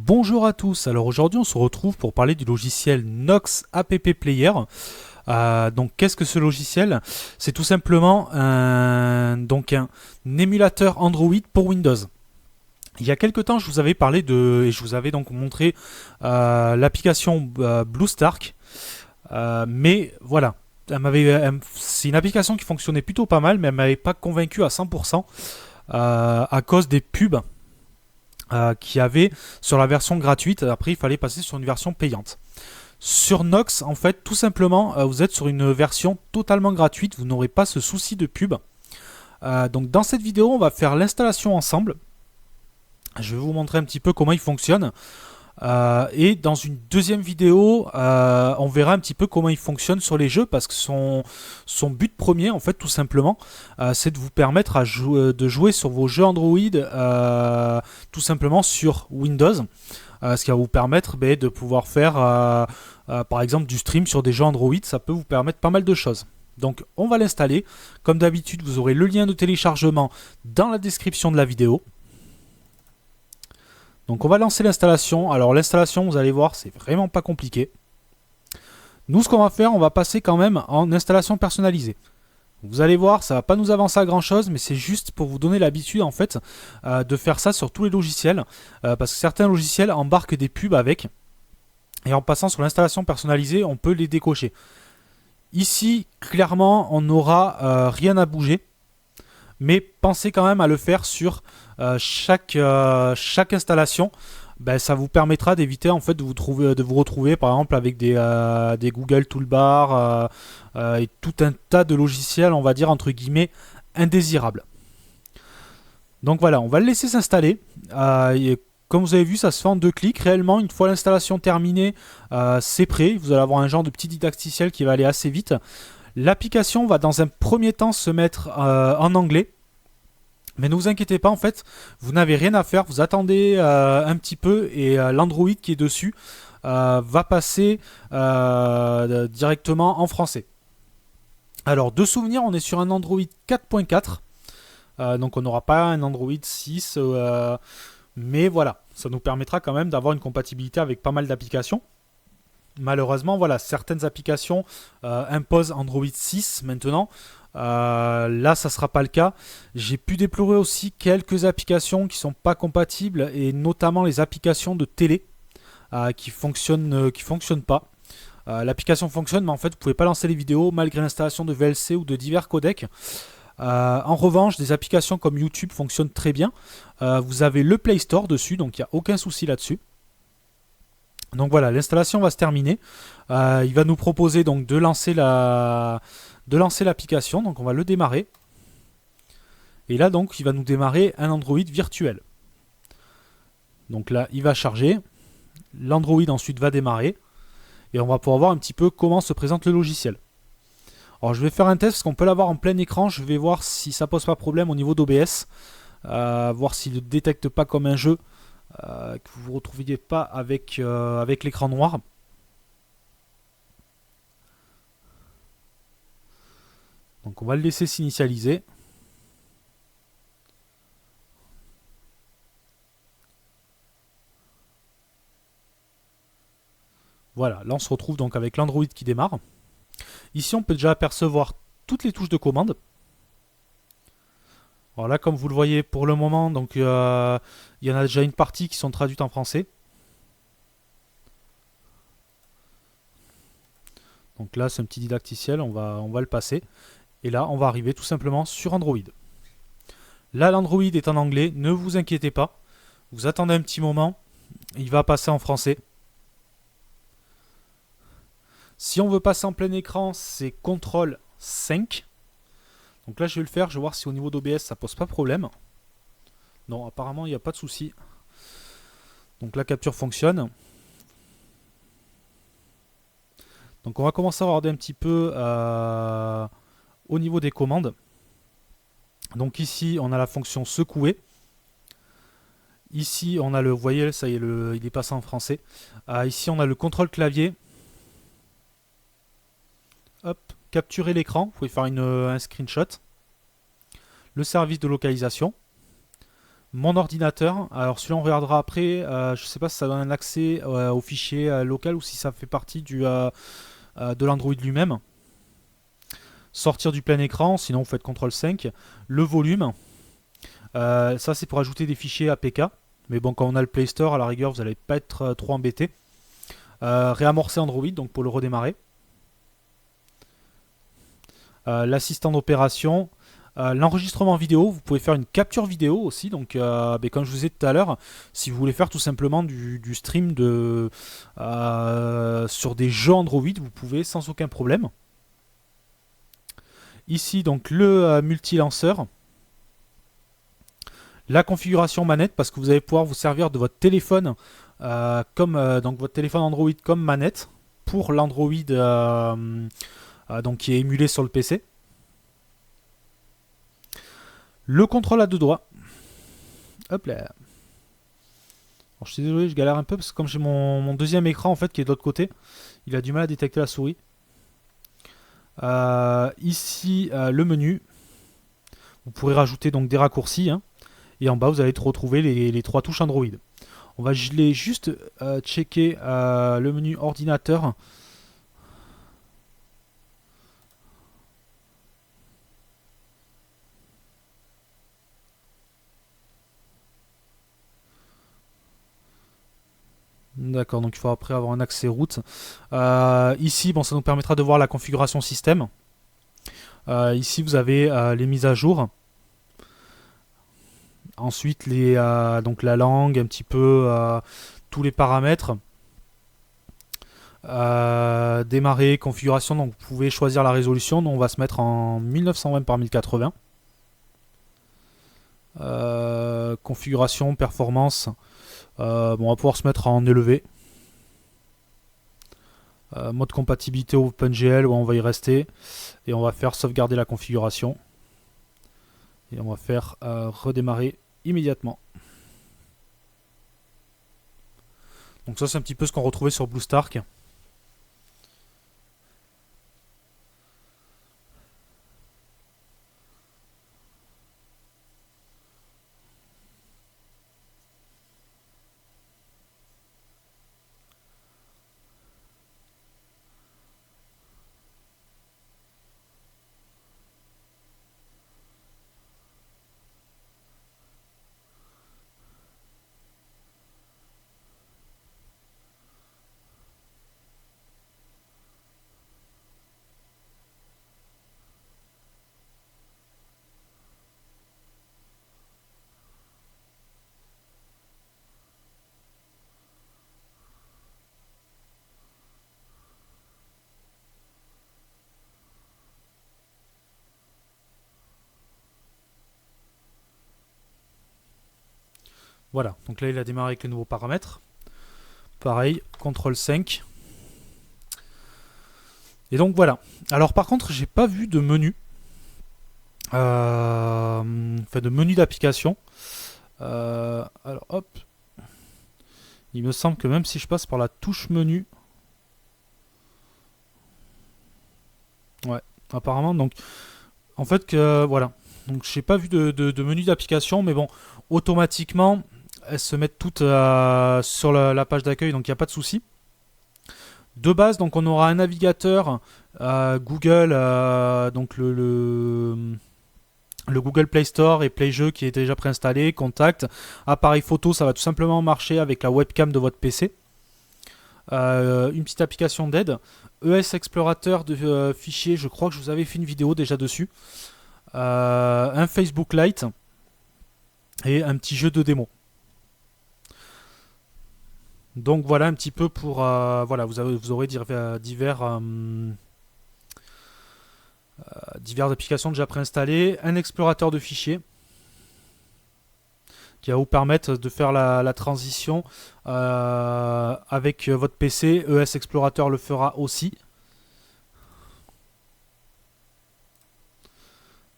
Bonjour à tous, alors aujourd'hui on se retrouve pour parler du logiciel Nox App Player. Donc qu'est-ce que ce logiciel? C'est tout simplement un émulateur Android pour Windows. Il y a quelques temps je vous avais parlé et je vous avais donc montré l'application BlueStark. Mais voilà, c'est une application qui fonctionnait plutôt pas mal, mais elle ne m'avait pas convaincu à 100% à cause des pubs qu'il y avait sur la version gratuite. Après, il fallait passer sur une version payante. Sur Nox, en fait, tout simplement, vous êtes sur une version totalement gratuite. Vous n'aurez pas ce souci de pub. Donc, dans cette vidéo, on va faire l'installation ensemble. Je vais vous montrer un petit peu comment il fonctionne. Et dans une deuxième vidéo, on verra un petit peu comment il fonctionne sur les jeux, parce que son but premier, en fait, tout simplement, c'est de vous permettre de jouer sur vos jeux Android, tout simplement sur Windows, ce qui va vous permettre de pouvoir faire, par exemple, du stream sur des jeux Android. Ça peut vous permettre pas mal de choses. Donc, on va l'installer. Comme d'habitude, vous aurez le lien de téléchargement dans la description de la vidéo. Donc on va lancer l'installation. Alors l'installation, vous allez voir, c'est vraiment pas compliqué. Nous, ce qu'on va faire, on va passer quand même en installation personnalisée. Vous allez voir, ça va pas nous avancer à grand chose, mais c'est juste pour vous donner l'habitude en fait de faire ça sur tous les logiciels, parce que certains logiciels embarquent des pubs avec, et en passant sur l'installation personnalisée, on peut les décocher. Ici, clairement, on n'aura rien à bouger. Mais pensez quand même à le faire sur chaque installation. Ça vous permettra d'éviter en fait de vous retrouver par exemple avec des Google Toolbar et tout un tas de logiciels, on va dire entre guillemets, indésirables. Donc voilà, on va le laisser s'installer. Comme vous avez vu, ça se fait en 2 clics. Réellement, une fois l'installation terminée, c'est prêt. Vous allez avoir un genre de petit didacticiel qui va aller assez vite. L'application va dans un premier temps se mettre en anglais. Mais ne vous inquiétez pas, en fait, vous n'avez rien à faire. Vous attendez un petit peu et l'Android qui est dessus va passer directement en français. Alors, de souvenir, on est sur un Android 4.4. Donc, on n'aura pas un Android 6. Mais voilà, ça nous permettra quand même d'avoir une compatibilité avec pas mal d'applications. Malheureusement, voilà, certaines applications imposent Android 6 maintenant. Là, ça ne sera pas le cas. J'ai pu déplorer aussi quelques applications qui ne sont pas compatibles, et notamment les applications de télé qui fonctionnent pas. L'application fonctionne, mais en fait, vous ne pouvez pas lancer les vidéos malgré l'installation de VLC ou de divers codecs. En revanche, des applications comme YouTube fonctionnent très bien. Vous avez le Play Store dessus, donc il n'y a aucun souci là-dessus. Donc voilà, l'installation va se terminer. Il va nous proposer donc de lancer l'application. Donc on va le démarrer. Et là donc il va nous démarrer un Android virtuel. Donc là il va charger. L'Android ensuite va démarrer. Et on va pouvoir voir un petit peu comment se présente le logiciel. Alors je vais faire un test parce qu'on peut l'avoir en plein écran. Je vais voir si ça pose pas problème au niveau d'OBS. Voir s'il ne détecte pas comme un jeu. Que vous ne vous retrouviez pas avec l'écran noir. Donc on va le laisser s'initialiser. Voilà, là on se retrouve donc avec l'Android qui démarre. Ici on peut déjà apercevoir toutes les touches de commande. Alors là, comme vous le voyez pour le moment, donc il y en a déjà une partie qui sont traduites en français. Donc là, c'est un petit didacticiel, on va le passer. Et là, on va arriver tout simplement sur Android. Là, l'Android est en anglais, ne vous inquiétez pas. Vous attendez un petit moment, il va passer en français. Si on veut passer en plein écran, c'est CTRL 5. Donc là, je vais le faire, je vais voir si au niveau d'OBS, ça pose pas problème. Non, apparemment, il n'y a pas de souci. Donc la capture fonctionne. Donc on va commencer à regarder un petit peu au niveau des commandes. Donc ici, on a la fonction secouer. Ici, on a vous voyez, ça y est, il est passé en français. Ici, on a le contrôle clavier. Hop, capturer l'écran, vous pouvez faire un screenshot. Le service de localisation. Mon ordinateur, alors celui-là on regardera après, je ne sais pas si ça donne un accès au fichier local ou si ça fait partie de l'Android lui-même. Sortir du plein écran, sinon vous faites CTRL 5. Le volume, ça c'est pour ajouter des fichiers APK. Mais bon, quand on a le Play Store, à la rigueur, vous n'allez pas être trop embêté. Réamorcer Android, donc pour le redémarrer. L'assistant d'opération. L'enregistrement vidéo, vous pouvez faire une capture vidéo aussi. Donc, comme je vous ai dit tout à l'heure, si vous voulez faire tout simplement du stream sur des jeux Android, vous pouvez sans aucun problème. Ici, donc le multi-lanceur. La configuration manette, parce que vous allez pouvoir vous servir de votre téléphone donc votre téléphone Android comme manette pour l'Android donc qui est émulé sur le PC. Le contrôle à deux doigts. Hop là. Alors, je suis désolé, je galère un peu parce que comme j'ai mon deuxième écran en fait qui est de l'autre côté, il a du mal à détecter la souris. Ici le menu. Vous pourrez rajouter donc des raccourcis. Hein, et en bas vous allez retrouver les trois touches Android. On va juste checker le menu ordinateur. D'accord, donc il faut après avoir un accès route. Ici, bon, ça nous permettra de voir la configuration système. Ici, vous avez les mises à jour. Ensuite, donc la langue, un petit peu tous les paramètres. Démarrer, configuration, donc vous pouvez choisir la résolution. Donc on va se mettre en 1920 par 1080. Configuration, performance. On va pouvoir se mettre en élevé. Mode compatibilité OpenGL, on va y rester. Et on va faire sauvegarder la configuration. Et on va faire redémarrer immédiatement. Donc ça c'est un petit peu ce qu'on retrouvait sur BlueStark. Voilà, donc là il a démarré avec les nouveaux paramètres. Pareil, CTRL 5. Et donc voilà. Alors par contre, j'ai pas vu de menu. Enfin de menu d'application. Alors hop. Il me semble que même si je passe par la touche menu. Ouais, apparemment. Donc en fait que voilà. Donc j'ai pas vu de menu d'application, mais bon, automatiquement, elles se mettent toutes sur la page d'accueil, donc il n'y a pas de souci. De base, donc on aura un navigateur Google, donc le Google Play Store et Play Jeux qui est déjà préinstallé, contact, appareil photo, ça va tout simplement marcher avec la webcam de votre PC. Une petite application d'aide, ES Explorateur de fichiers, je crois que je vous avais fait une vidéo déjà dessus. Un Facebook Lite et un petit jeu de démo. Donc voilà un petit peu pour voilà, vous aurez diverses applications déjà préinstallées, un explorateur de fichiers qui va vous permettre de faire la transition avec votre PC. ES Explorateur le fera aussi.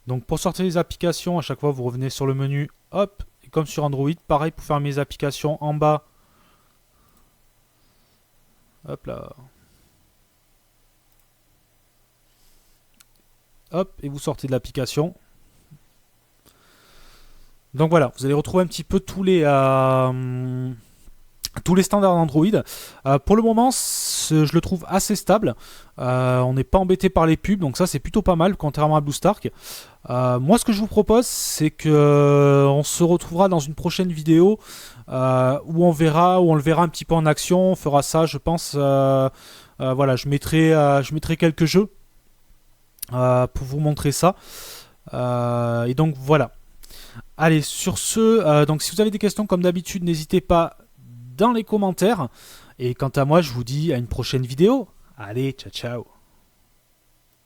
Donc pour sortir les applications, à chaque fois vous revenez sur le menu, hop, et comme sur Android, pareil pour faire mes applications en bas. Hop là. Hop, et vous sortez de l'application. Donc voilà, vous allez retrouver un petit peu tous les standards d'Android. Pour le moment, je le trouve assez stable. On n'est pas embêté par les pubs, donc ça c'est plutôt pas mal, contrairement à BlueStark. Moi, ce que je vous propose, c'est que on se retrouvera dans une prochaine vidéo où on le verra un petit peu en action. On fera ça, je pense. Voilà, je mettrai quelques jeux pour vous montrer ça. Et donc voilà. Allez, sur ce, donc si vous avez des questions comme d'habitude, n'hésitez pas dans les commentaires. Et quant à moi, je vous dis à une prochaine vidéo. Allez, ciao ciao.